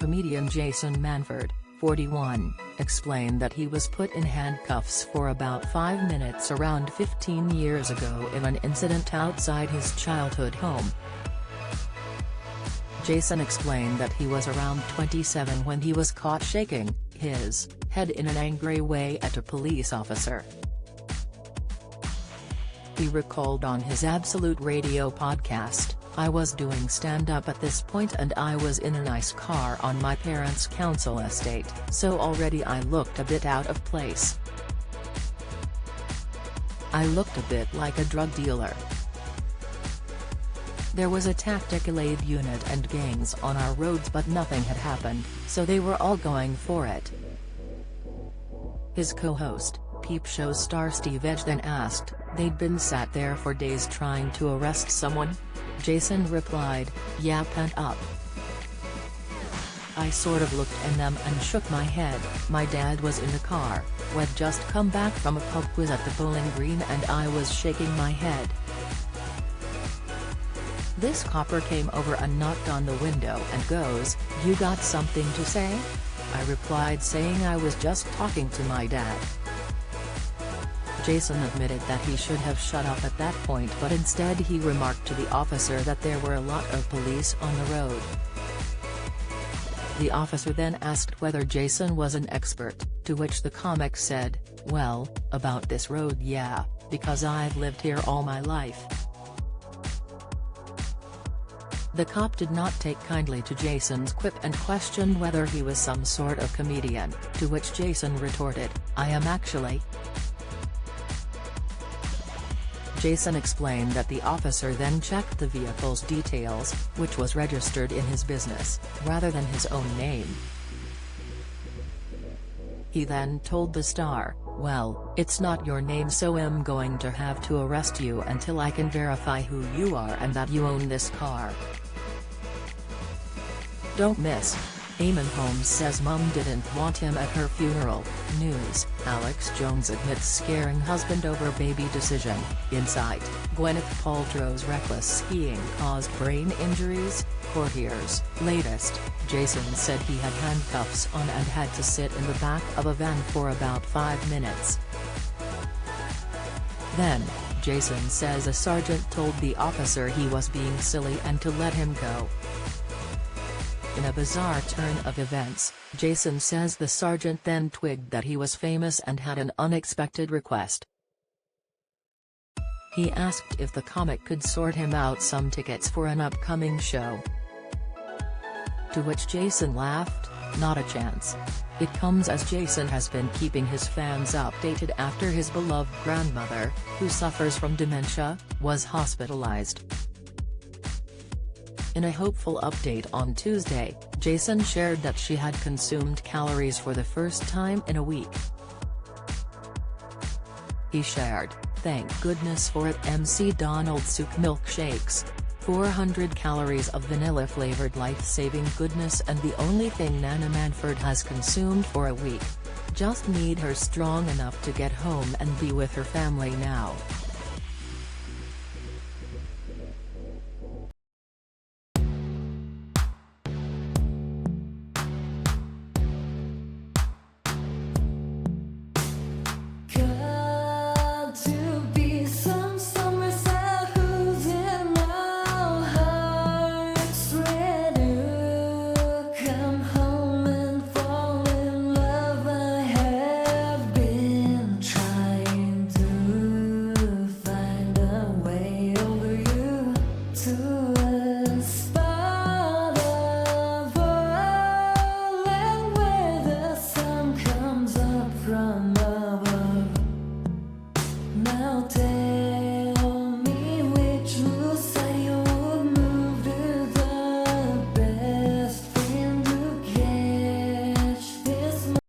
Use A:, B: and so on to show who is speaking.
A: comedian Jason Manford, 41, explained that he was put in handcuffs for about 5 minutes around 15 years ago in an incident outside his childhood home. Jason explained that he was around 27 when he was caught shaking his head in an angry way at a police officer. He recalled on his Absolute Radio podcast, "I was doing stand-up at this point and I was in a nice car on my parents' council estate, so already I looked a bit out of place. I looked a bit like a drug dealer. There was a tactical aid unit and gangs on our roads but nothing had happened, so they were all going for it." His co-host, Peep Show star Steve Edge then asked, "They'd been sat there for days trying to arrest someone?" Jason replied, "Yeah, pent up. I sort of looked at them and shook my head. My dad was in the car, we'd just come back from a pub quiz at the bowling green and I was shaking my head. This copper came over and knocked on the window and goes, 'You got something to say?' I replied saying I was just talking to my dad." Jason admitted that he should have shut up at that point but instead he remarked to the officer that there were a lot of police on the road. The officer then asked whether Jason was an expert, to which the comic said, "Well, about this road yeah, because I've lived here all my life." The cop did not take kindly to Jason's quip and questioned whether he was some sort of comedian, to which Jason retorted, "I am actually." Jason explained that the officer then checked the vehicle's details, which was registered in his business, rather than his own name. He then told the star, "Well, it's not your name so I'm going to have to arrest you until I can verify who you are and that you own this car." Don't miss. Eamon Holmes says mum didn't want him at her funeral. News, Alex Jones admits scaring husband over baby decision. Insight, Gwyneth Paltrow's reckless skiing caused brain injuries. Courtiers, latest, Jason said he had handcuffs on and had to sit in the back of a van for about 5 minutes. Then, Jason says a sergeant told the officer he was being silly and to let him go. In a bizarre turn of events, Jason says the sergeant then twigged that he was famous and had an unexpected request. He asked if the comic could sort him out some tickets for an upcoming show. To which Jason laughed, "Not a chance." It comes as Jason has been keeping his fans updated after his beloved grandmother, who suffers from dementia, was hospitalized. In a hopeful update on Tuesday, Jason shared that she had consumed calories for the first time in a week. He shared, "Thank goodness for it, MC Donald Soup milkshakes. 400 calories of vanilla-flavored life-saving goodness and the only thing Nana Manford has consumed for a week. Just need her strong enough to get home and be with her family now."
B: Now